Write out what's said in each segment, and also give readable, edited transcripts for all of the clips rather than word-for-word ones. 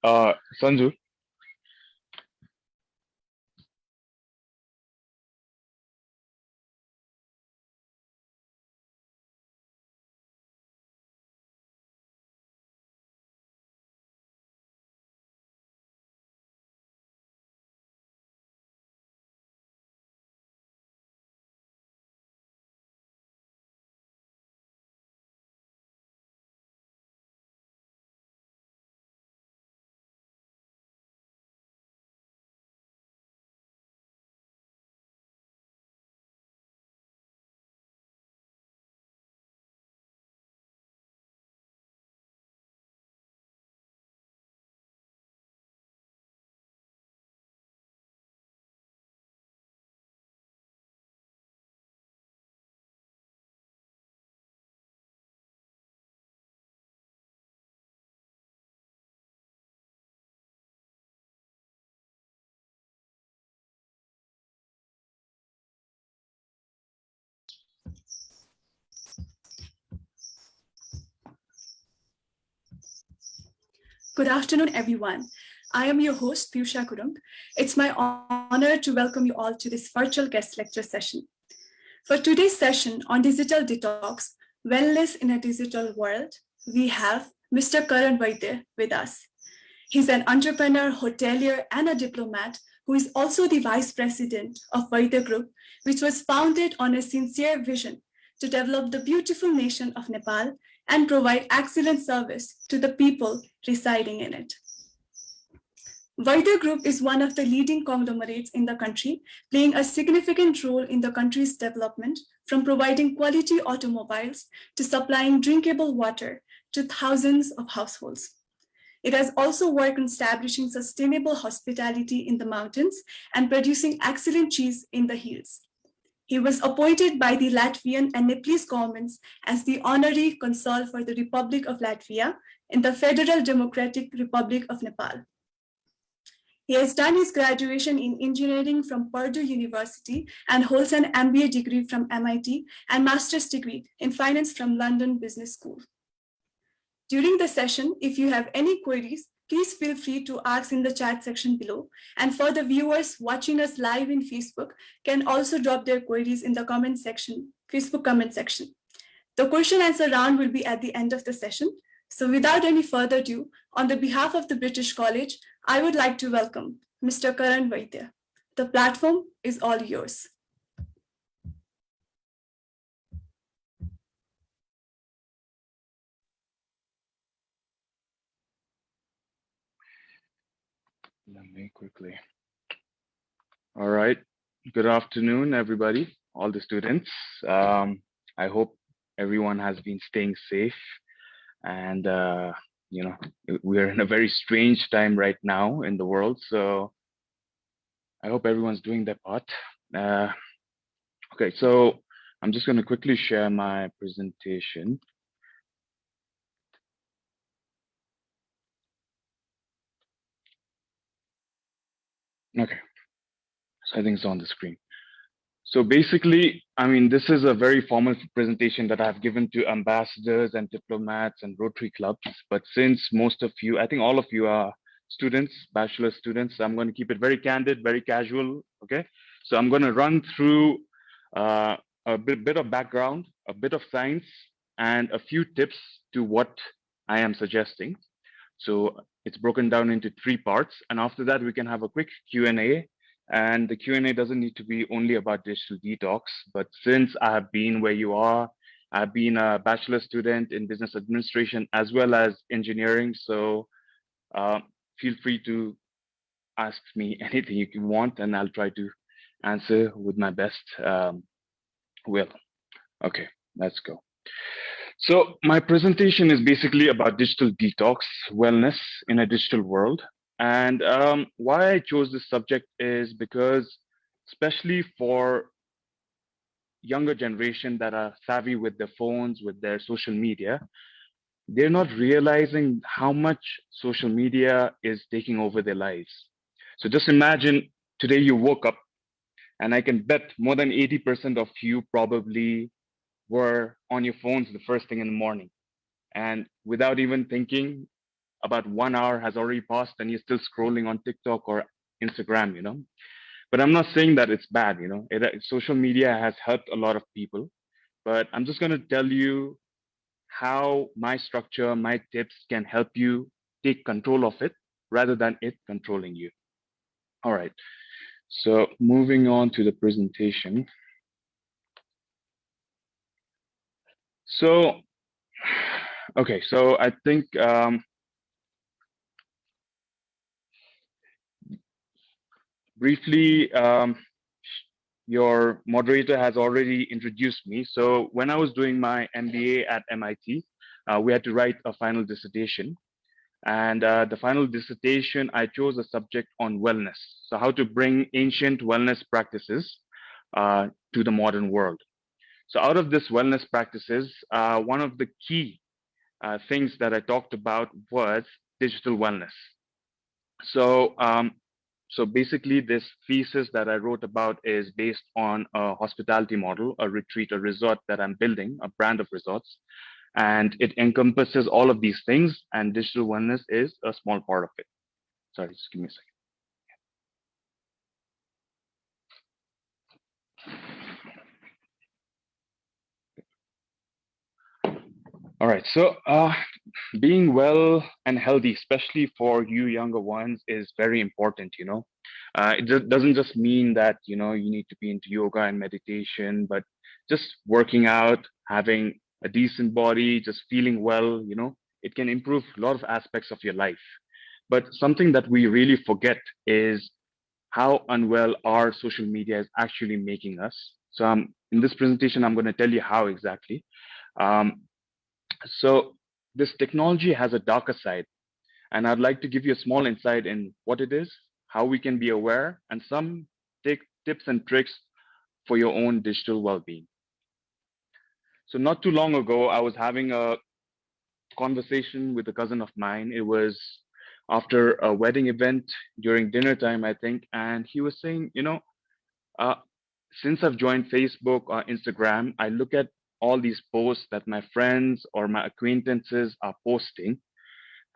Sanju. Good afternoon, everyone. I am your host, Piyusha Kurung. It's my honor to welcome you all to this virtual guest lecture session. For today's session on digital detox, wellness in a digital world, we have Mr. Karan Vaidya with us. He's an entrepreneur, hotelier, and a diplomat who is also the vice president of Vaidya Group, which was founded on a sincere vision to develop the beautiful nation of Nepal and provide excellent service to the people residing in it. Vaidya Group is one of the leading conglomerates in the country, playing a significant role in the country's development, from providing quality automobiles to supplying drinkable water to thousands of households. It has also worked on establishing sustainable hospitality in the mountains and producing excellent cheese in the hills. He was appointed by the Latvian and Nepalese governments as the honorary consul for the Republic of Latvia in the Federal Democratic Republic of Nepal. He has done his graduation in engineering from Purdue University and holds an MBA degree from MIT and master's degree in finance from London Business School. During the session, if you have any queries, please feel free to ask in the chat section below. And for the viewers watching us live in Facebook, can also drop their queries in the comment section, Facebook comment section. The question answer round will be at the end of the session. So without any further ado, on the behalf of the British College, I would like to welcome Mr. Karan Vaidya. The platform is all yours. Let me quickly. All right. Good afternoon, everybody, all the students. I hope everyone has been staying safe. And, we're in a very strange time right now in the world. So I hope everyone's doing their part. Okay, so I'm just going to quickly share my presentation. Okay, so I think it's on the screen. So basically, I mean, this is a very formal presentation that I've given to ambassadors and diplomats and Rotary clubs. But since most of you, I think all of you are students, bachelor students, I'm going to keep it very candid, very casual. Okay, so I'm going to run through a bit of background, a bit of science, and a few tips to what I am suggesting. So it's broken down into 3 parts, and after that we can have a quick Q&A. And the Q&A doesn't need to be only about digital detox, but since I have been where you are, I've been a bachelor student in business administration as well as engineering. So feel free to ask me anything you want, and I'll try to answer with my best will. Okay, let's go. So my presentation is basically about digital detox, wellness in a digital world. And why I chose this subject is because, especially for younger generation that are savvy with their phones, with their social media, they're not realizing how much social media is taking over their lives. So just imagine today you woke up, and I can bet more than 80% of you probably were on your phones the first thing in the morning. And without even thinking, about 1 hour has already passed and you're still scrolling on TikTok or Instagram, But I'm not saying that it's bad, social media has helped a lot of people, but I'm just going to tell you how my structure, my tips can help you take control of it rather than it controlling you. All right. So moving on to the presentation. So, okay. So I think briefly, your moderator has already introduced me. So when I was doing my MBA at MIT, we had to write a final dissertation. And the final dissertation, I chose a subject on wellness. So how to bring ancient wellness practices to the modern world. So out of this wellness practices, one of the key things that I talked about was digital wellness. So, so basically, this thesis that I wrote about is based on a hospitality model, a retreat, a resort that I'm building, a brand of resorts, and it encompasses all of these things. And digital wellness is a small part of it. Sorry, just give me a second. All right. So, being well and healthy, especially for you younger ones, is very important. Doesn't just mean that you need to be into yoga and meditation, but just working out, having a decent body, just feeling well. It can improve a lot of aspects of your life. But something that we really forget is how unwell our social media is actually making us. So, in this presentation, I'm going to tell you how exactly. Um, so this technology has a darker side, and I'd like to give you a small insight in what it is, how we can be aware, and some tips and tricks for your own digital well-being. So not too long ago, I was having a conversation with a cousin of mine. It was after a wedding event during dinner time, I think, and he was saying, uh, since I've joined Facebook or Instagram, I look at all these posts that my friends or my acquaintances are posting.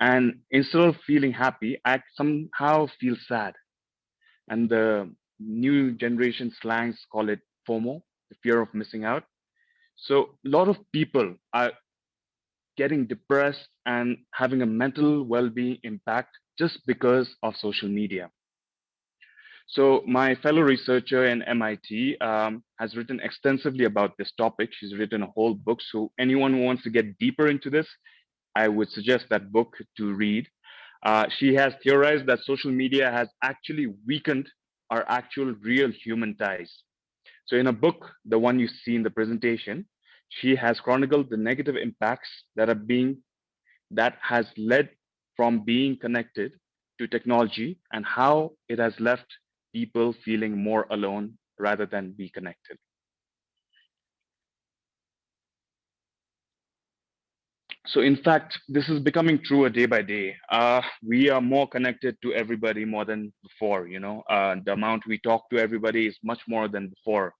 And instead of feeling happy, I somehow feel sad. And the new generation slangs call it FOMO, the fear of missing out. So a lot of people are getting depressed and having a mental well-being impact just because of social media. So my fellow researcher in MIT has written extensively about this topic. She's written a whole book. So anyone who wants to get deeper into this, I would suggest that book to read. She has theorized that social media has actually weakened our actual real human ties. So in a book, the one you see in the presentation, she has chronicled the negative impacts that has led from being connected to technology and how it has left people feeling more alone rather than be connected. So, in fact, this is becoming truer day by day. We are more connected to everybody more than before. The amount we talk to everybody is much more than before.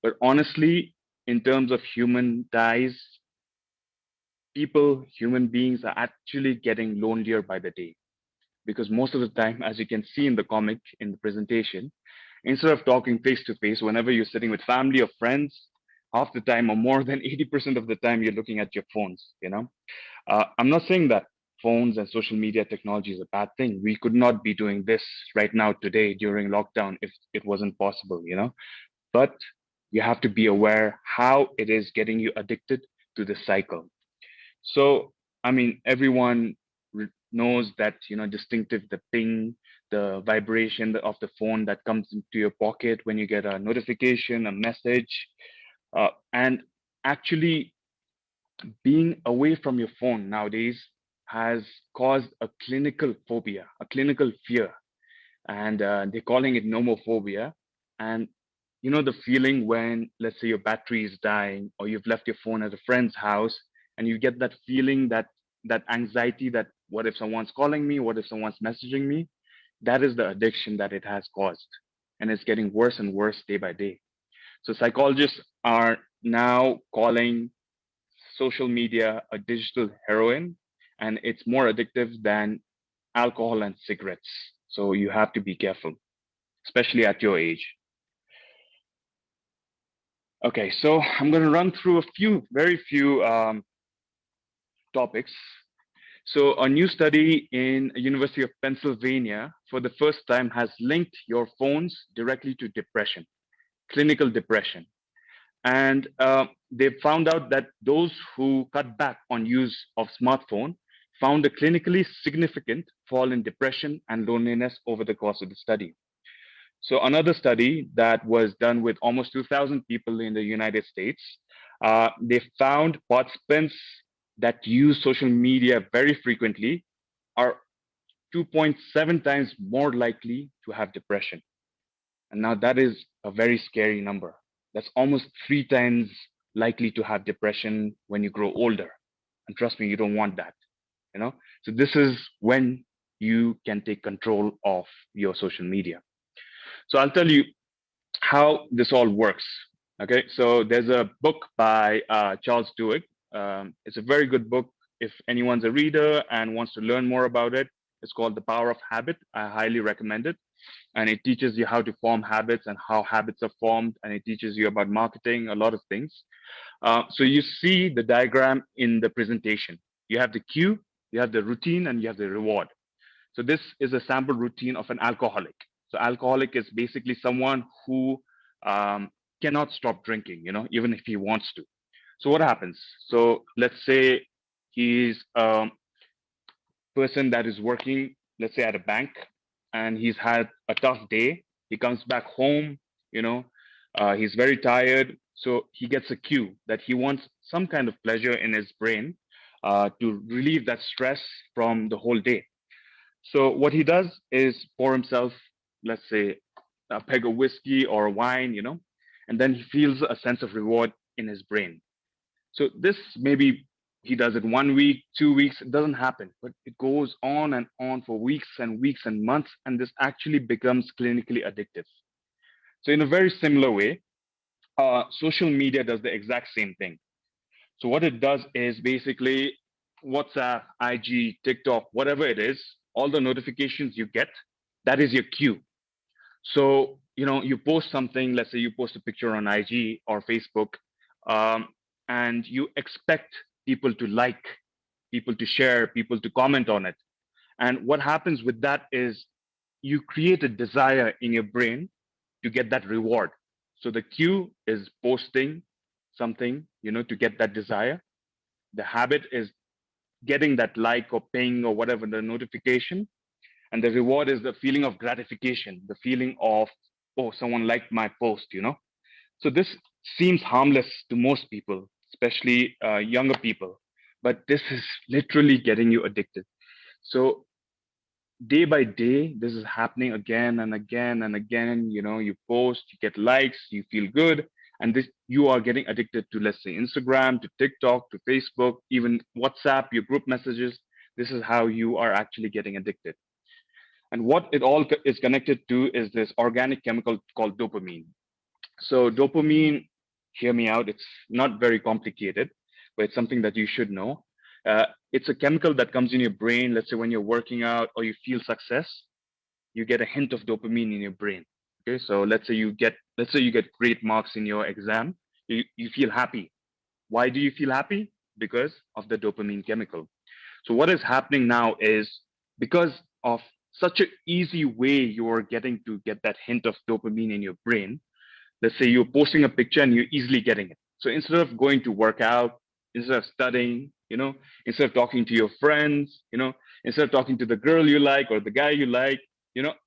But honestly, in terms of human ties, human beings are actually getting lonelier by the day. Because most of the time, as you can see in the comic, in the presentation, instead of talking face to face, whenever you're sitting with family or friends, half the time or more than 80% of the time, you're looking at your phones. I'm not saying that phones and social media technology is a bad thing. We could not be doing this right now today during lockdown if it wasn't possible. But you have to be aware how it is getting you addicted to this cycle. So, I mean, everyone knows that, distinctive, the ping, the vibration of the phone that comes into your pocket when you get a notification, a message, and actually being away from your phone nowadays has caused a clinical phobia, a clinical fear, and they're calling it nomophobia. And the feeling when, let's say, your battery is dying or you've left your phone at a friend's house, and you get that feeling, that anxiety, that what if someone's calling me? What if someone's messaging me? That is the addiction that it has caused, and it's getting worse and worse day by day. So psychologists are now calling social media a digital heroin, and it's more addictive than alcohol and cigarettes. So you have to be careful, especially at your age. Okay, so I'm going to run through a few, very few topics. So a new study in University of Pennsylvania for the first time has linked your phones directly to depression, clinical depression. And they found out that those who cut back on use of smartphone found a clinically significant fall in depression and loneliness over the course of the study. So another study that was done with almost 2,000 people in the United States, they found participants that use social media very frequently are 2.7 times more likely to have depression. And now that is a very scary number. That's almost 3 times likely to have depression when you grow older. And trust me, you don't want that, you know? So this is when you can take control of your social media. So I'll tell you how this all works. Okay, so there's a book by Charles Duhigg. It's a very good book if anyone's a reader and wants to learn more about it. It's called The Power of Habit. I highly recommend it. And it teaches you how to form habits and how habits are formed. And it teaches you about marketing, a lot of things. So you see the diagram in the presentation. You have the cue, you have the routine, and you have the reward. So this is a sample routine of an alcoholic. So alcoholic is basically someone who cannot stop drinking, even if he wants to. So what happens? So let's say he's a person that is working, let's say at a bank, and he's had a tough day. He comes back home, you know, he's very tired. So he gets a cue that he wants some kind of pleasure in his brain to relieve that stress from the whole day. So what he does is pour himself, let's say, a peg of whiskey or wine, and then he feels a sense of reward in his brain. So this maybe he does it 1 week, 2 weeks, it doesn't happen, but it goes on and on for weeks and months, and this actually becomes clinically addictive. So in a very similar way, social media does the exact same thing. So what it does is basically WhatsApp, IG, TikTok, whatever it is, all the notifications you get, that is your cue. So, you post something, let's say you post a picture on IG or Facebook, um, and you expect people to like, people to share, people to comment on it. And what happens with that is you create a desire in your brain to get that reward. So the cue is posting something, to get that desire. The habit is getting that like or ping or whatever the notification, and the reward is the feeling of gratification, the feeling of, oh, someone liked my post. So this seems harmless to most people, especially younger people, but this is literally getting you addicted. So day by day this is happening again and again and again. You post, you get likes, you feel good, and this you are getting addicted to, let's say, Instagram, to TikTok, to Facebook, even WhatsApp, your group messages. This is how you are actually getting addicted. And what it all is connected to is this organic chemical called dopamine. So dopamine, hear me out, it's not very complicated, but it's something that you should know. It's a chemical that comes in your brain. Let's say when you're working out or you feel success, you get a hint of dopamine in your brain. Okay, so let's say you get great marks in your exam, you feel happy. Why do you feel happy? Because of the dopamine chemical. So what is happening now is, because of such an easy way you are getting to get that hint of dopamine in your brain, let's say you're posting a picture and you're easily getting it. So instead of going to work out, instead of studying, instead of talking to your friends, instead of talking to the girl you like or the guy you like,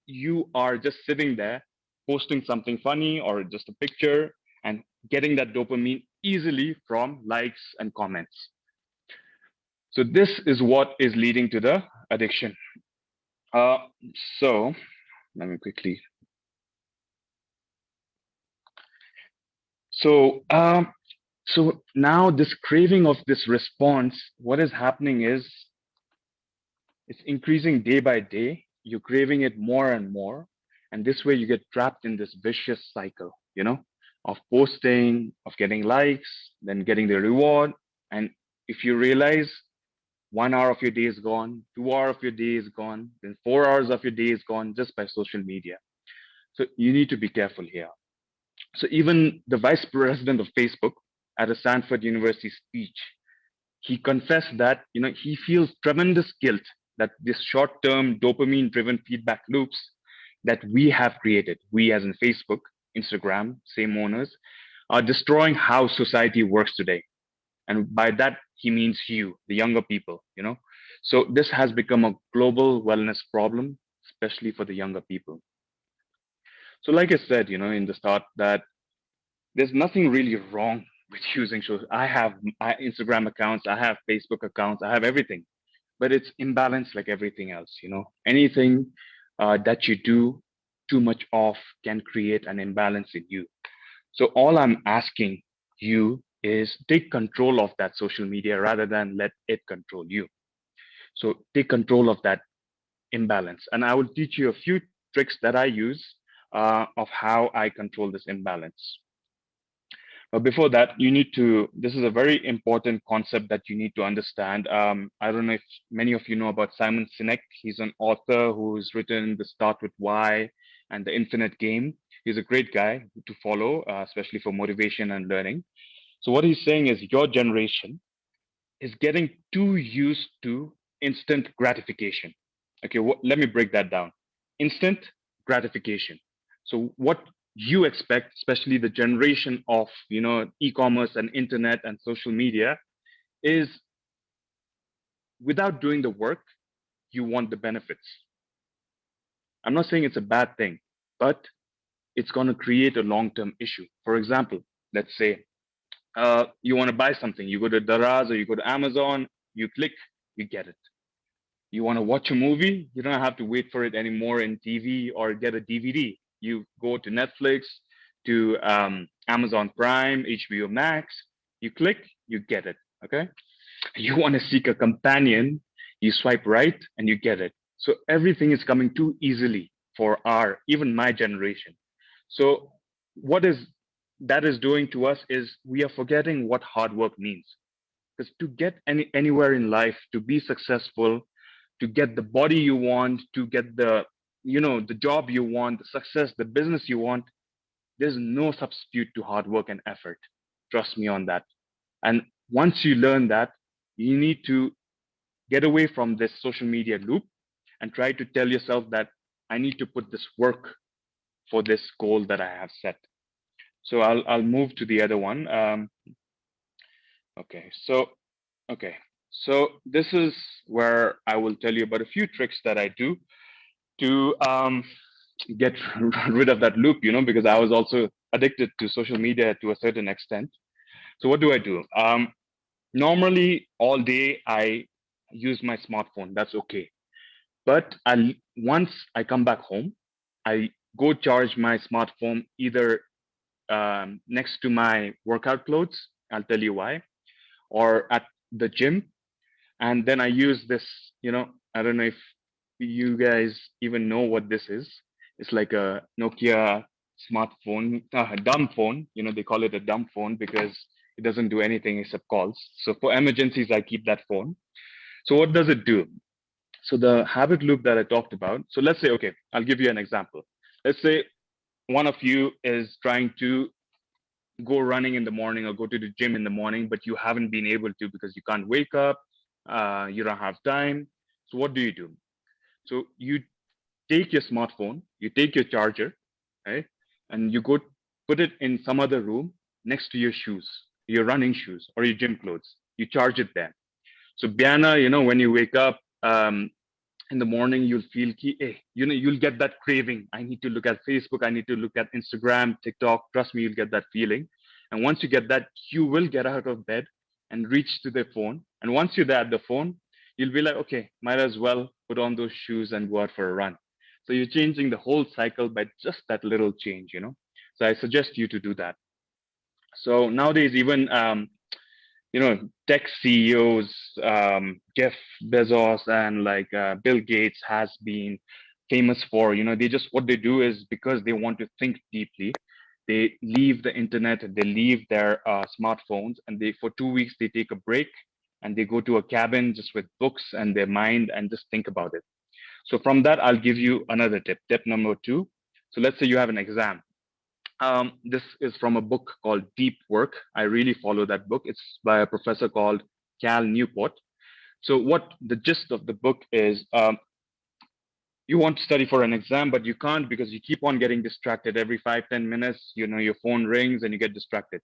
you are just sitting there posting something funny or just a picture and getting that dopamine easily from likes and comments. So this is what is leading to the addiction. Uh, so let me quickly. So so now this craving of this response, what is happening is it's increasing day by day. You're craving it more and more, and this way you get trapped in this vicious cycle, of posting, of getting likes, then getting the reward, and if you realize, 1 hour of your day is gone, 2 hours of your day is gone, then 4 hours of your day is gone just by social media. So you need to be careful here. So even the vice president of Facebook at a Stanford University speech, he confessed that he feels tremendous guilt that this short-term dopamine-driven feedback loops that we have created, we as in Facebook, Instagram, same owners, are destroying how society works today. And by that he means you, the younger people. So this has become a global wellness problem, especially for the younger people. So like I said, in the start, that there's nothing really wrong with using social. I have Instagram accounts, I have Facebook accounts, I have everything, but it's imbalanced like everything else. Anything that you do too much of can create an imbalance in you. So all I'm asking you is take control of that social media rather than let it control you. So take control of that imbalance, and I will teach you a few tricks that I use of how I control this imbalance. But before that, you need to, this is a very important concept that you need to understand. I don't know if many of you know about Simon Sinek. He's an author who's written The Start with Why and The Infinite Game. He's a great guy to follow, especially for motivation and learning. So what he's saying is your generation is getting too used to instant gratification. Okay, let me break that down. Instant gratification. So what you expect, especially the generation of e-commerce and internet and social media, is without doing the work, you want the benefits. I'm not saying it's a bad thing, but it's going to create a long-term issue. For example, let's say you want to buy something, you go to Daraz or you go to Amazon, you click, you get it. You want to watch a movie, you don't have to wait for it anymore in TV or get a DVD. You go to Netflix, to Amazon Prime, HBO Max, you click, you get it. Okay. You want to seek a companion, you swipe right and you get it. So everything is coming too easily for even my generation. So what is that is doing to us is we are forgetting what hard work means. Because to get anywhere in life, to be successful, to get the body you want, to get the job you want, the success, the business you want, there's no substitute to hard work and effort. Trust me on that. And once you learn that, you need to get away from this social media loop and try to tell yourself that I need to put this work for this goal that I have set. So I'll move to the other one. Okay, so okay, so this is where I will tell you about a few tricks that I do to get rid of that loop, because I was also addicted to social media to a certain extent. So what do I do? Normally, all day I use my smartphone. That's okay. But once I come back home, I go charge my smartphone either next to my workout clothes. I'll tell you why, or at the gym, and then I use this. I don't know if you guys even know what this is. It's like a Nokia smartphone, a dumb phone. They call it a dumb phone because it doesn't do anything except calls. So for emergencies, I keep that phone. So what does it do? So the habit loop that I talked about. So let's say, okay, I'll give you an example. Let's say one of you is trying to go running in the morning or go to the gym in the morning, but you haven't been able to because you can't wake up, you don't have time. So what do? So you take your smartphone, you take your charger, right? And you go put it in some other room next to your shoes, your running shoes or your gym clothes. You charge it there. So Biana, when you wake up in the morning, you'll feel you'll get that craving. I need to look at Facebook. I need to look at Instagram, TikTok. Trust me, you'll get that feeling. And once you get that, you will get out of bed and reach to the phone. And once you're there at the phone, you'll be like, okay, might as well put on those shoes and go out for a run. So you're changing the whole cycle by just that little change. So I suggest you to do that. So nowadays, even tech CEOs, Jeff Bezos and like Bill Gates has been famous for, they just what they do is because they want to think deeply, they leave the internet, they leave their smartphones, and they for 2 weeks they take a break and they go to a cabin just with books and their mind and just think about it. So from that, I'll give you another tip. Tip number two. So let's say you have an exam. This is from a book called Deep Work. I really follow that book. It's by a professor called Cal Newport. So what the gist of the book is, you want to study for an exam, but you can't because you keep on getting distracted every 5, 10 minutes. Your phone rings and you get distracted.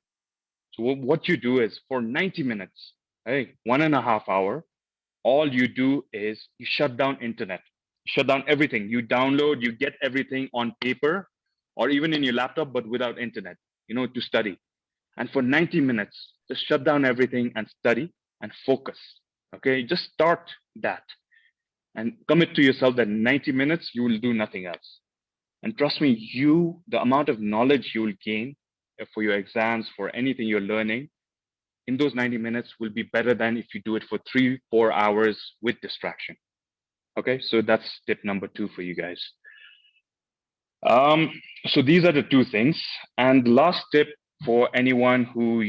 So what you do is for 90 minutes, hey, 1.5 hour, all you do is you shut down internet, shut down everything. You download, you get everything on paper or even in your laptop, but without internet, to study. And for 90 minutes, just shut down everything and study and focus. Okay, just start that and commit to yourself that 90 minutes you will do nothing else. And trust me, the amount of knowledge you will gain for your exams, for anything you're learning in those 90 minutes will be better than if you do it for 3, 4 hours with distraction. Okay, so that's tip number two for you guys. So these are the two things. And the last tip for anyone who,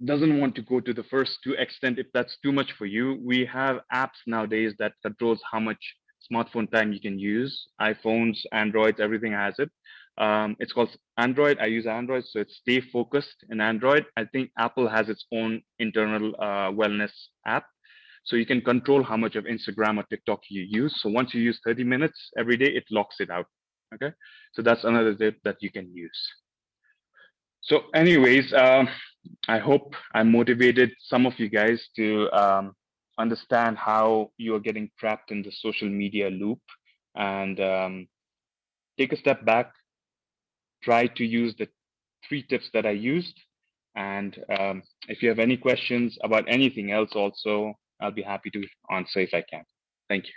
doesn't want to go to the first two extent, if that's too much for you, we have apps nowadays that controls how much smartphone time you can use. iPhones, Androids, everything has it. It's called Android. I use Android, so it's Stay Focused in Android. I think Apple has its own internal wellness app. So you can control how much of Instagram or TikTok you use. So once you use 30 minutes every day, it locks it out. Okay. So that's another tip that you can use. So anyways, I hope I motivated some of you guys to understand how you are getting trapped in the social media loop and take a step back, try to use the 3 tips that I used. And if you have any questions about anything else also, I'll be happy to answer if I can. Thank you.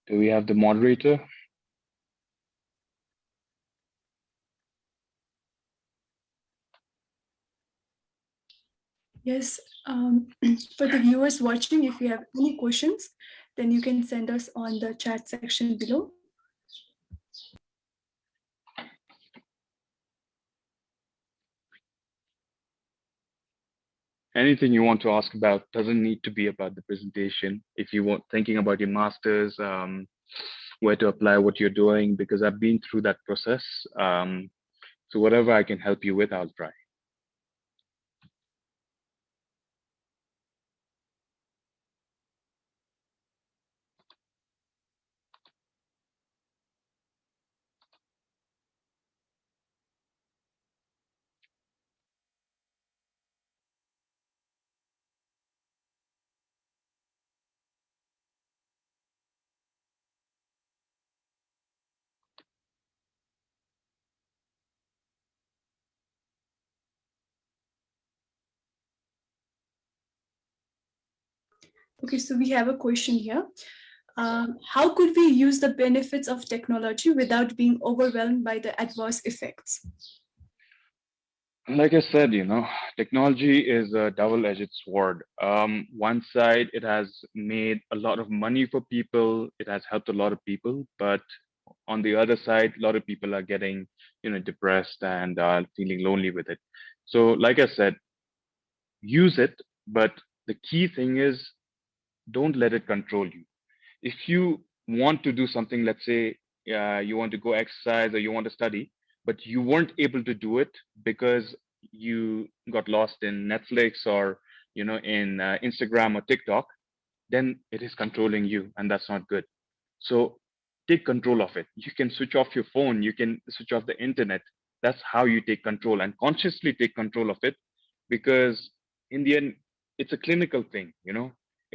Do we have the moderator? Yes, for the viewers watching, if you have any questions, then you can send us on the chat section below. Anything you want to ask about doesn't need to be about the presentation. If you want thinking about your masters, where to apply what you're doing, because I've been through that process. So whatever I can help you with, I'll try. Okay, so we have a question here. How could we use the benefits of technology without being overwhelmed by the adverse effects? Like I said, technology is a double-edged sword. One side, it has made a lot of money for people. It has helped a lot of people, but on the other side, a lot of people are getting, depressed and feeling lonely with it. So, like I said, use it, but the key thing is don't let it control you. If you want to do something, let's say you want to go exercise or you want to study, but you weren't able to do it because you got lost in Netflix or in Instagram or TikTok, then it is controlling you, and that's not good. So take control of it. You can switch off your phone, you can switch off the internet. That's how you take control and consciously take control of it, because in the end, it's a clinical thing,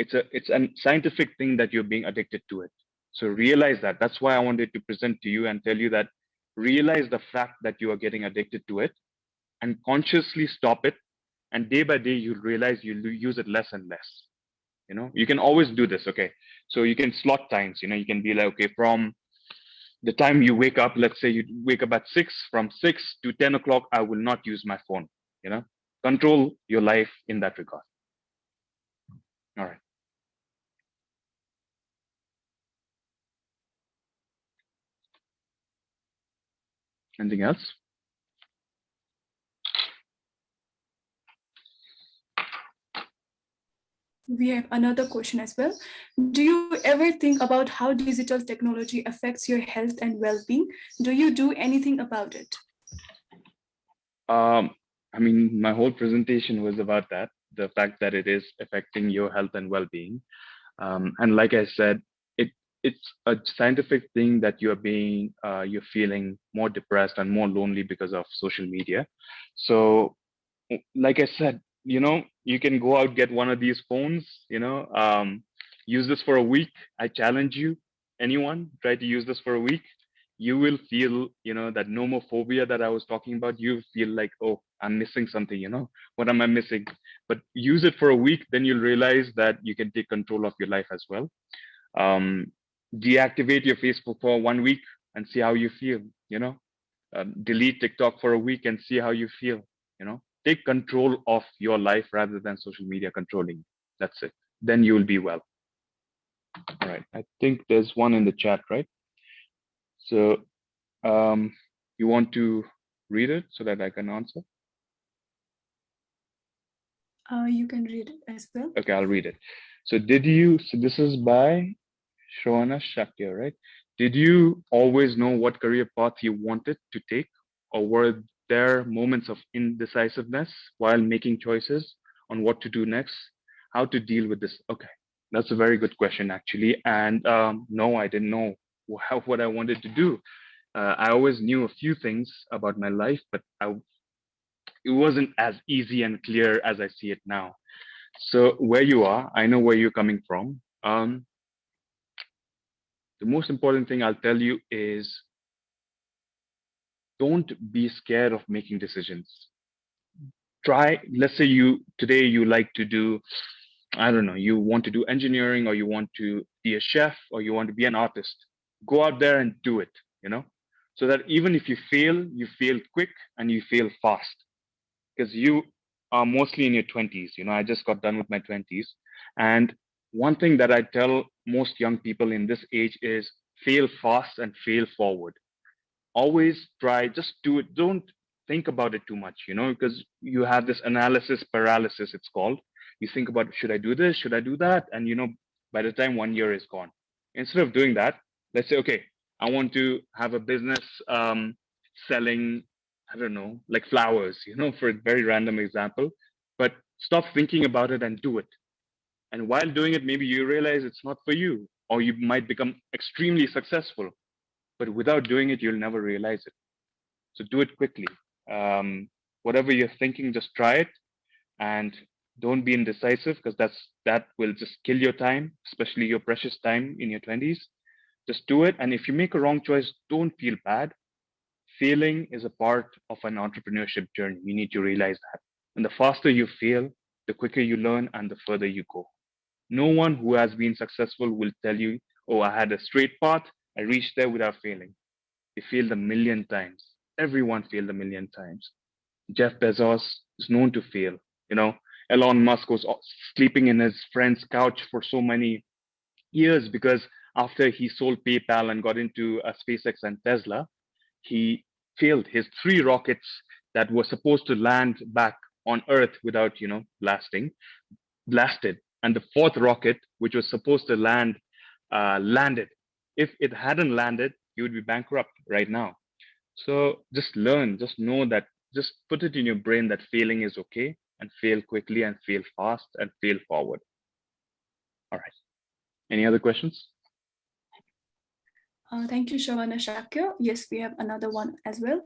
it's a scientific thing that you're being addicted to it. So realize that. That's why I wanted to present to you and tell you that realize the fact that you are getting addicted to it and consciously stop it. And day by day, you'll realize you'll use it less and less. You can always do this. Okay. So you can slot times, you can be like, okay, from the time you wake up, let's say you wake up at 6, from 6 to 10 o'clock, I will not use my phone, you know, control your life in that regard. All right. Anything else? We have another question as well. Do you ever think about how digital technology affects your health and well being? Do you do anything about it? Um, I mean, my whole presentation was about that, the fact that it is affecting your health and well-being. And like I said, it it's a scientific thing that you're feeling more depressed and more lonely because of social media. So, like I said, you can go out, get one of these phones, use this for a week. I challenge you, anyone, try to use this for a week. You will feel, that nomophobia that I was talking about. You feel like, oh, I'm missing something, what am I missing? But use it for a week, then you'll realize that you can take control of your life as well. um, Deactivate your Facebook for 1 week and see how you feel. Delete TikTok for a week and see how you feel. Take control of your life rather than social media controlling you. That's it. Then you will be well. All right. I think there's one in the chat, right? So you want to read it so that I can answer? You can read it as well. Okay, I'll read it. So this is by Shravana Shakya, right? Did you always know what career path you wanted to take, or were there moments of indecisiveness while making choices on what to do next? How to deal with this? Okay, that's a very good question, actually. And no, I didn't know what I wanted to do. I always knew a few things about my life, but it wasn't as easy and clear as I see it now. So where you are, I know where you're coming from. The most important thing I'll tell you is don't be scared of making decisions. Try, let's say today you like to do, I don't know, you want to do engineering, or you want to be a chef, or you want to be an artist. Go out there and do it, you know, so that even if you fail quick and you fail fast, because you are mostly in your 20s. I just got done with my 20s. And one thing that I tell most young people in this age is fail fast and fail forward. Always try, just do it. Don't think about it too much, because you have this analysis paralysis, it's called. You think about, should I do this, should I do that, and by the time 1 year is gone, instead of doing that, let's say, okay, I want to have a business, selling, I don't know, like flowers, for a very random example. But stop thinking about it and do it. And while doing it, maybe you realize it's not for you, or you might become extremely successful, but without doing it, you'll never realize it. So do it quickly. Whatever you're thinking, just try it, and don't be indecisive, because that will just kill your time, especially your precious time in your 20s. Just do it. And if you make a wrong choice, don't feel bad. Failing is a part of an entrepreneurship journey. You need to realize that. And the faster you fail, the quicker you learn and the further you go. No one who has been successful will tell you, oh, I had a straight path, I reached there without failing. They failed a million times. Everyone failed a million times. Jeff Bezos is known to fail. You know, Elon Musk was sleeping in his friend's couch for so many years because after he sold PayPal and got into SpaceX and Tesla, he failed his 3 rockets that were supposed to land back on Earth without, blasted. And the fourth rocket, which was supposed to land, landed. If it hadn't landed, he would be bankrupt right now. So just learn, just know that, just put it in your brain that failing is okay, and fail quickly and fail fast and fail forward. All right. Any other questions? Thank you, Shavana Shakya. Yes, we have another one as well.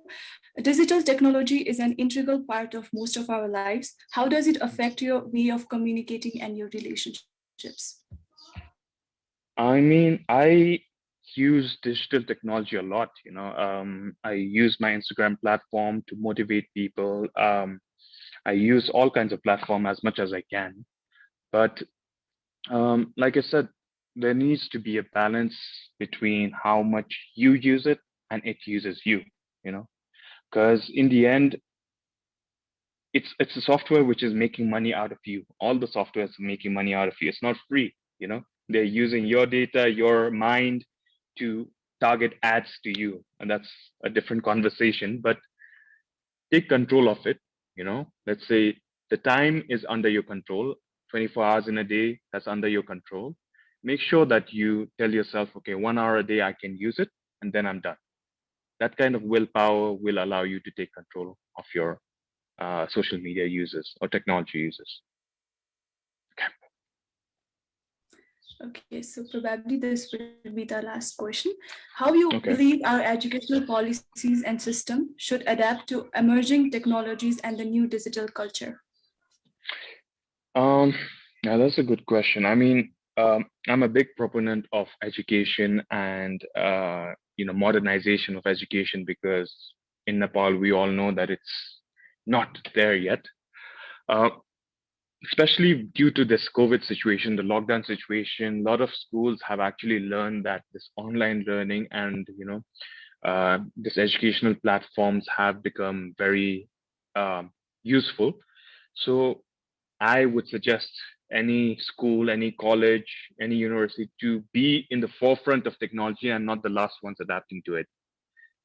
Digital technology is an integral part of most of our lives. How does it affect your way of communicating and your relationships? I mean, I use digital technology a lot. I use my Instagram platform to motivate people. I use all kinds of platform as much as I can. But Like I said, there needs to be a balance between how much you use it and it uses you, you know, because in the end, it's a software which is making money out of you. All the software is making money out of you. It's not free, you know. They're using your data, your mind to target ads to you, and that's a different conversation. But take control of it, you know. Let's say the time is under your control, 24 hours in a day, that's under your control. Make sure that you tell yourself, okay, 1 hour a day I can use it, and then I'm done. That kind of willpower will allow you to take control of your social media users or technology users. Okay, so probably this will be the last question. How you Okay. believe our educational policies and system should adapt to emerging technologies and the new digital culture? Um, Now that's a good question. I mean, I'm a big proponent of education and modernization of education because in Nepal we all know that it's not there yet. Uh, Especially due to this COVID situation, the lockdown situation, a lot of schools have actually learned that this online learning and this educational platforms have become very useful. So I would suggest any school, any college, any university to be in the forefront of technology and not the last ones adapting to it.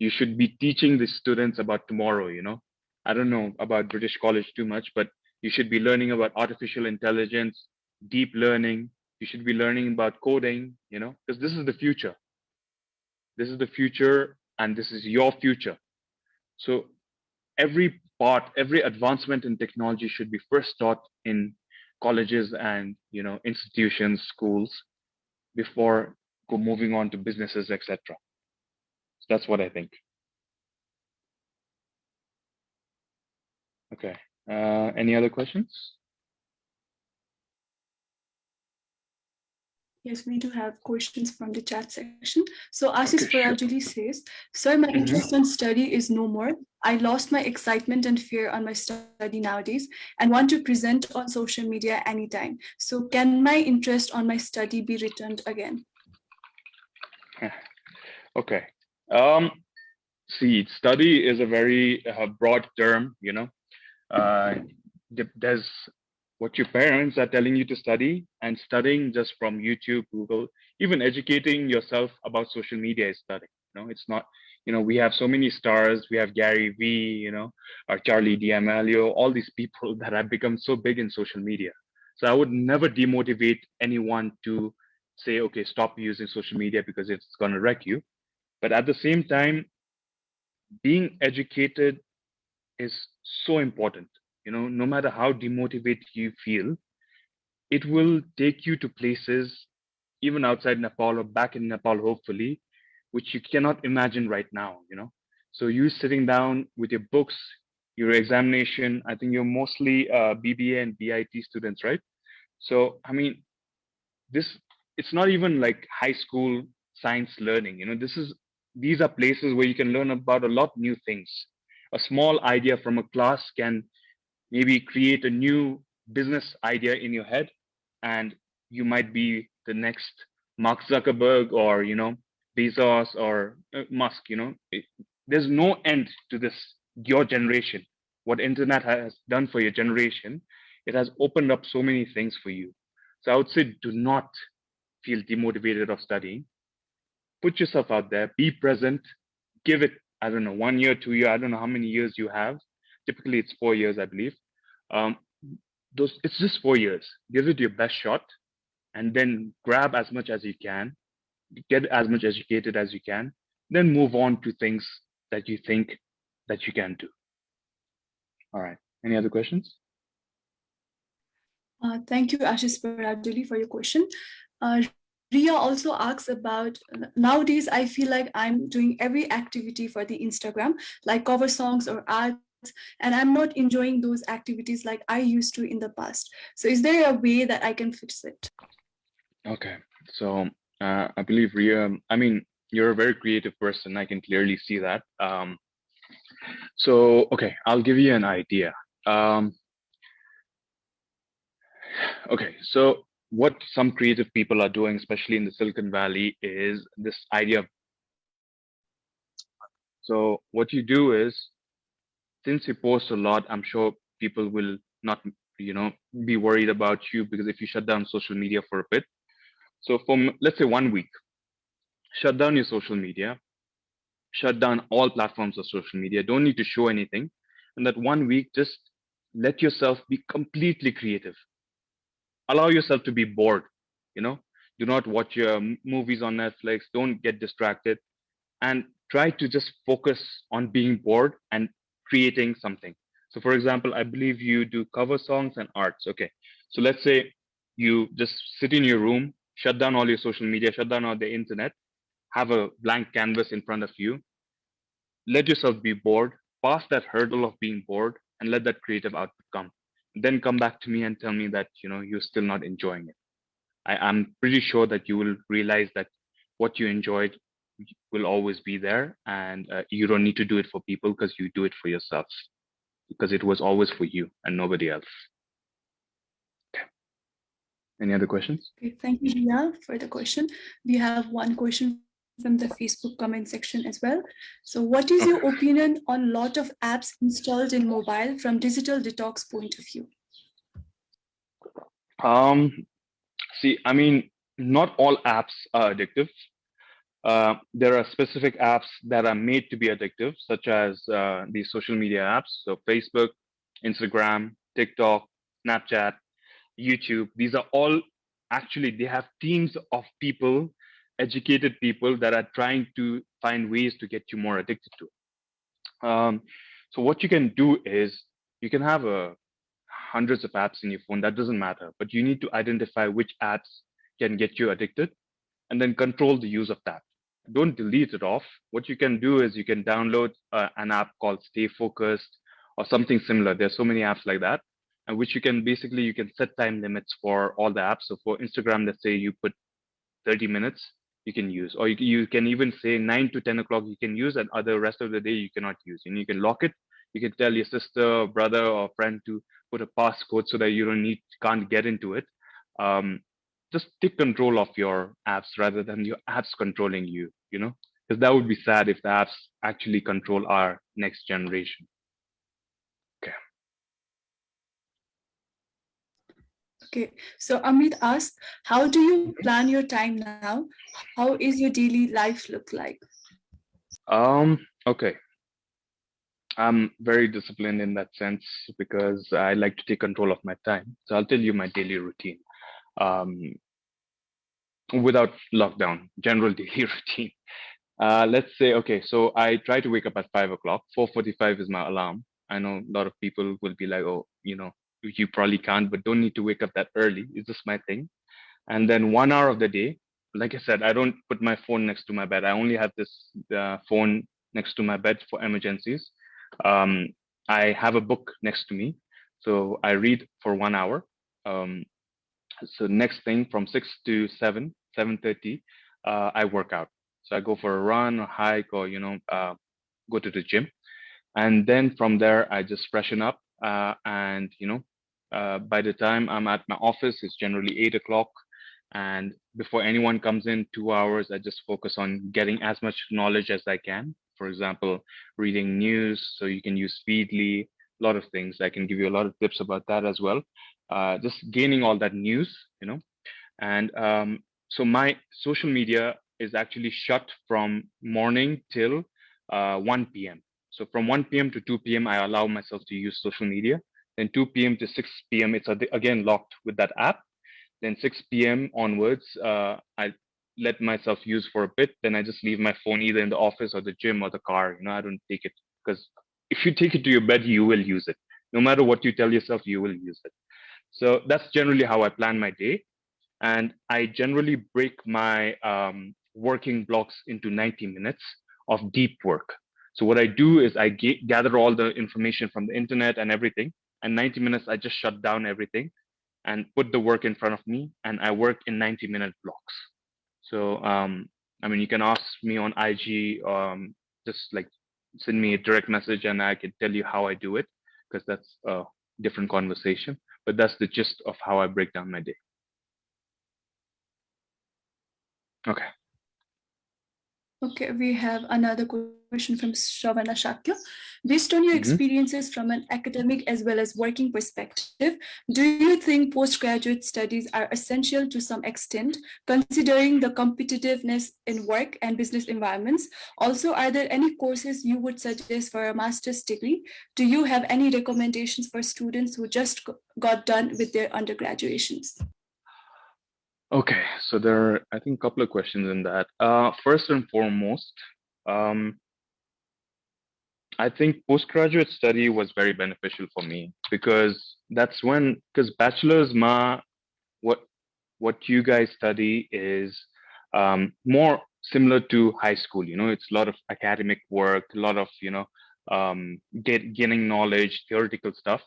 You should be teaching the students about tomorrow, you know. I don't know about British college too much, but you should be learning about artificial intelligence, deep learning. You should be learning about coding, you know, because this is the future. This is the future and this is your future. So every part, every advancement in technology should be first taught in colleges and institutions, schools before moving on to businesses, etc. So that's what I think. Okay. Any other questions? Yes, we do have questions from the chat section. So Ashish Okay, sure. Parajuli says, Sir, my Hmm. interest in study is no more. I lost my excitement and fear on my study nowadays and want to present on social media anytime. So can my interest on my study be returned again? Okay. Um, See, study is a very broad term, you know. Uh, there's what your parents are telling you to study, and studying just from YouTube, Google, even educating yourself about social media is studying. You know, it's not. You know, we have so many stars. We have Gary V. You know, or Charlie D'Amelio. All these people that have become so big in social media. So I would never demotivate anyone to say, okay, stop using social media because it's going to wreck you. But at the same time, being educated is so important. You know, no matter how demotivated you feel, it will take you to places even outside Nepal or back in Nepal, hopefully, which you cannot imagine right now, you know. So you sitting down with your books, your examination, I think you're mostly BBA and BIT students, right? So, I mean, this, it's not even like high school science learning, you know, these are places where you can learn about a lot new things. A small idea from a class can maybe create a new business idea in your head, and you might be the next Mark Zuckerberg or Bezos or Musk. You know, there's no end to this. Your generation, what internet has done for your generation, it has opened up so many things for you. So I would say, do not feel demotivated of studying. Put yourself out there, be present, give it, I don't know, 1 year, 2 year, I don't know how many years you have. Typically it's 4 years, I believe. um, those, it's just 4 years. Give it your best shot, and then grab as much as you can, get as much educated as you can, then move on to things that you think that you can do. All right. Any other questions? Thank you, Ashish Parajuli, for your question. Ria also asks about nowadays, I feel like I'm doing every activity for the Instagram, like cover songs or ads, and I'm not enjoying those activities like I used to in the past. So, is there a way that I can fix it? Okay. So I believe Ria, I mean, you're a very creative person. I can clearly see that. So, okay, I'll give you an idea. Um, okay. So what some creative people are doing, especially in the Silicon Valley, is this idea of, so what you do is, since you post a lot, I'm sure people will not, you know, be worried about you, because if you shut down social media for a bit, so for let's say 1 week, shut down your social media, shut down all platforms of social media, don't need to show anything, and that 1 week, just let yourself be completely creative. Allow yourself to be bored, you know. Do not watch your movies on Netflix, don't get distracted, and try to just focus on being bored and creating something. So for example, I believe you do cover songs and arts. Okay, so let's say you just sit in your room, shut down all your social media, shut down all the internet, have a blank canvas in front of you, let yourself be bored, pass that hurdle of being bored, and let that creative output come. Then come back to me and tell me that, you know, you're still not enjoying it. I'm pretty sure that you will realize that what you enjoyed will always be there, and you don't need to do it for people, because you do it for yourself, because it was always for you and nobody else. Any other questions? Okay, thank you, Jia, for the question. We have one question from the Facebook comment section as well. So, what is your Okay. opinion on lot of apps installed in mobile from digital detox point of view? Um, See, I mean, not all apps are addictive. There are specific apps that are made to be addictive, such as these social media apps. So Facebook, Instagram, TikTok, Snapchat, YouTube. These are all, actually, they have teams of people, educated people, that are trying to find ways to get you more addicted to it. So what you can do is, you can have hundreds of apps in your phone. That doesn't matter, but you need to identify which apps can get you addicted, and then control the use of that. Don't delete it off. What you can do is, you can download an app called Stay Focused or something similar. There's so many apps like that, and which you can basically, you can set time limits for all the apps. So for Instagram, let's say you put 30 minutes you can use, or you can even say 9 to 10 o'clock you can use, and other rest of the day you cannot use. And you can lock it. You can tell your sister or brother or friend to put a passcode, so that you don't need can't get into it. um, just take control of your apps rather than your apps controlling you, you know, because that would be sad if the apps actually control our next generation. Okay. Okay, so Amit asked, how do you plan your time now? How is your daily life look like? Okay, I'm very disciplined in that sense, because I like to take control of my time. So I'll tell you my daily routine. um, Without lockdown, general daily routine. Let's say, okay, so I try to wake up at 5 o'clock. 4:45 is my alarm. I know a lot of people will be like, oh, you know, you probably can't, but don't need to wake up that early. It's just my thing. And then 1 hour of the day, like I said, I don't put my phone next to my bed. I only have this phone next to my bed for emergencies. Um, I have a book next to me, so I read for 1 hour. Um, so next thing, from 6 to 7, 7:30, I work out. So I go for a run or hike, or go to the gym, and then from there I just freshen up. And by the time I'm at my office, it's generally 8 o'clock. And before anyone comes in, 2 hours, I just focus on getting as much knowledge as I can. For example, reading news, so you can use Feedly, a lot of things. I can give you a lot of tips about that as well. Just gaining all that news, and so my social media is actually shut from morning till 1 p.m. So from 1 p.m. to 2 p.m., I allow myself to use social media. Then 2 p.m. to 6 p.m., it's again locked with that app. Then 6 p.m. onwards, I let myself use for a bit. Then I just leave my phone either in the office or the gym or the car. I don't take it, because if you take it to your bed, you will use it. No matter what you tell yourself, you will use it. So that's generally how I plan my day. And I generally break my working blocks into 90 minutes of deep work. So what I do is I gather all the information from the internet and everything, and 90 minutes I just shut down everything and put the work in front of me, and I work in 90-minute blocks. So I mean, you can ask me on IG, just like send me a direct message, and I can tell you how I do it, because that's a different conversation. But that's the gist of how I break down my day. Okay. Okay, we have another question from Shravana Shakya. Based on your Hmm. experiences from an academic as well as working perspective, do you think postgraduate studies are essential to some extent, considering the competitiveness in work and business environments? Also, are there any courses you would suggest for a master's degree? Do you have any recommendations for students who just got done with their undergraduations? Okay. So there are, I think, a couple of questions in that. First and foremost, um, I think postgraduate study was very beneficial for me because that's when, because bachelor's ma, what what you guys study is more similar to high school. It's a lot of academic work, a lot of gaining knowledge, theoretical stuff.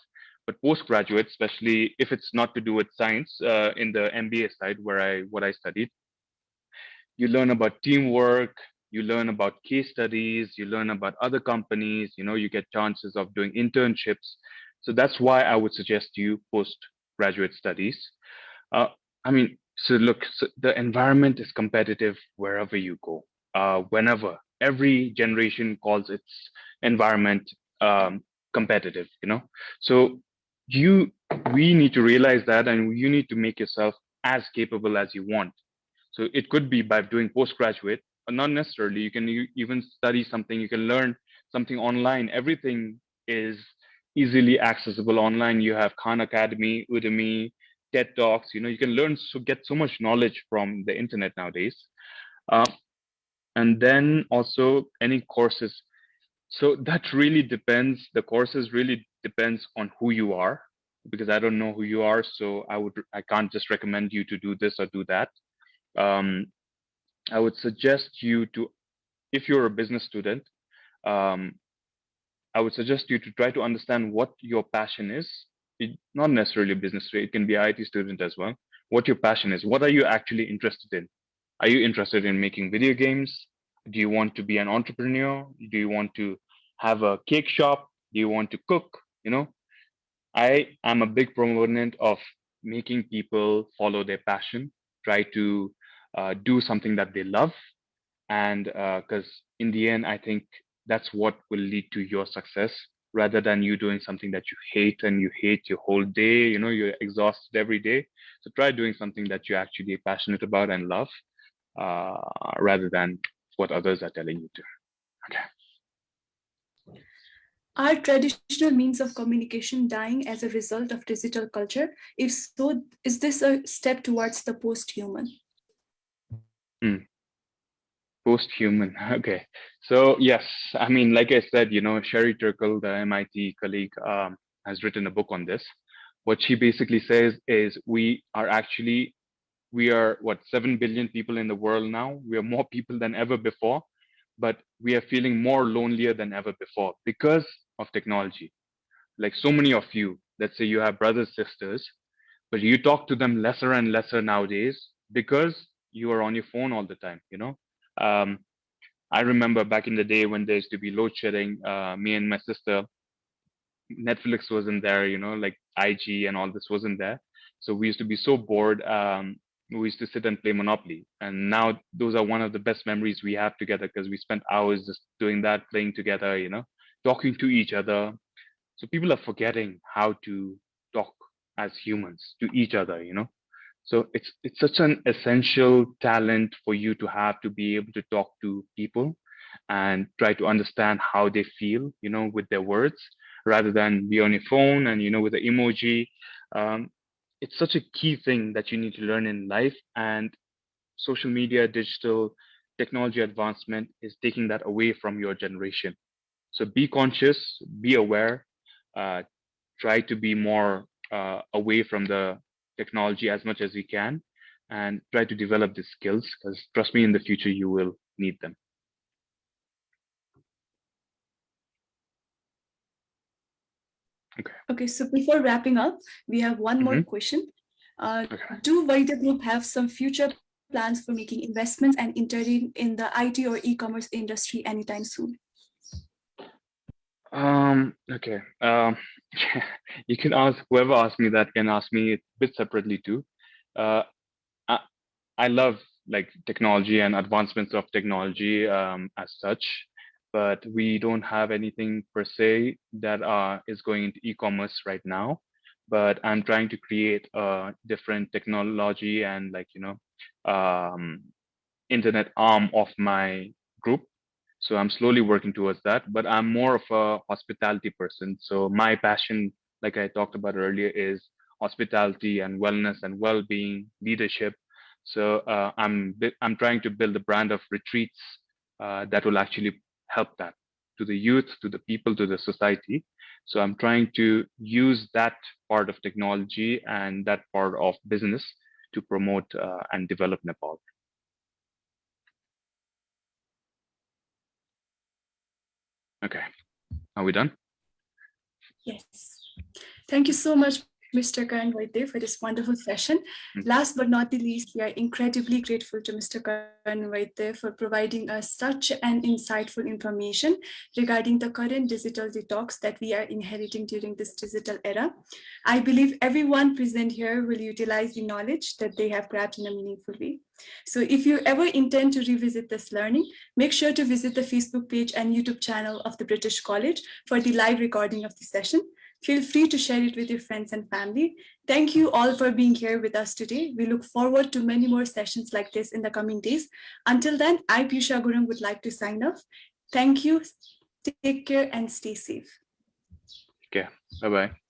But postgraduate, especially if it's not to do with science, in the MBA side where I studied, you learn about teamwork, you learn about case studies, you learn about other companies, you get chances of doing internships. So that's why I would suggest you postgraduate studies. uh, I mean, so look, so the environment is competitive wherever you go. Whenever every generation calls its environment competitive, So you, we need to realize that, and you need to make yourself as capable as you want. So it could be by doing postgraduate, or not necessarily. You can even study something. You can learn something online. Everything is easily accessible online. You have Khan Academy, Udemy, TED Talks. You can learn, so get so much knowledge from the internet nowadays. Uh, and then also any courses. So that really depends. The courses really depends on who you are, because I don't know who you are. So I can't just recommend you to do this or do that. Um, I would suggest you to, if you're a business student, um, I would suggest you to try to understand what your passion is. Not necessarily a business student, it can be an IT student as well. What your passion is. What are you actually interested in? Are you interested in making video games? Do you want to be an entrepreneur? Do you want to have a cake shop? Do you want to cook? I am a big proponent of making people follow their passion, try to do something that they love, and because in the end I think that's what will lead to your success, rather than you doing something that you hate and you hate your whole day. You're exhausted every day. So try doing something that you're actually passionate about and love, rather than what others are telling you to. Okay. Are traditional means of communication dying as a result of digital culture? If so, is this a step towards the post human? Hmm. Post-human. Okay. So yes, I mean, like I said, Sherry Turkle, the MIT colleague, has written a book on this. What she basically says is we are what, 7 billion people in the world now. We are more people than ever before, but we are feeling more lonelier than ever before because of technology. Like so many of you, let's say you have brothers, sisters, but you talk to them lesser and lesser nowadays because you are on your phone all the time. Um, I remember back in the day when there used to be load shedding, me and my sister, Netflix wasn't there, like IG and all this wasn't there. So we used to be so bored. We used to sit and play Monopoly. And now those are one of the best memories we have together, because we spent hours just doing that, playing together, talking to each other. So people are forgetting how to talk as humans to each other. So it's such an essential talent for you to have, to be able to talk to people and try to understand how they feel, with their words, rather than be on your phone and with the emoji. Um, it's such a key thing that you need to learn in life, and social media, digital technology advancement is taking that away from your generation. So be conscious, be aware, uh, try to be more away from the technology as much as you can, and try to develop these skills, because trust me, in the future you will need them. Okay. Okay, so before wrapping up, we have one more Hmm. question. Okay. Do Vaidya Group have some future plans for making investments and entering in the IT or e-commerce industry anytime soon? Okay. You can ask, whoever asked me that can ask me a bit separately too. Uh, I, I love, like technology and advancements of technology as such, but we don't have anything per se that is going into e-commerce right now. But I'm trying to create a different technology and um, internet arm of my group. So I'm slowly working towards that, but I'm more of a hospitality person. So my passion, like I talked about earlier, is hospitality and wellness and well-being, leadership. So I'm trying to build a brand of retreats that will actually help that to the youth, to the people, to the society. So I'm trying to use that part of technology and that part of business to promote and develop Nepal. Okay, are we done? Yes. Thank you so much, Mr. Karan Vaidya, for this wonderful session. Mm. Last but not the least, we are incredibly grateful to Mr. Karan Vaidya for providing us such an insightful information regarding the current digital detox that we are inheriting during this digital era. I believe everyone present here will utilize the knowledge that they have grabbed in a meaningful way. So if you ever intend to revisit this learning, make sure to visit the Facebook page and YouTube channel of the British College for the live recording of the session. Feel free to share it with your friends and family. Thank you all for being here with us today. We look forward to many more sessions like this in the coming days. Until then, I, Piyusha Gurung, would like to sign off. Thank you, take care, and stay safe. Okay, bye bye.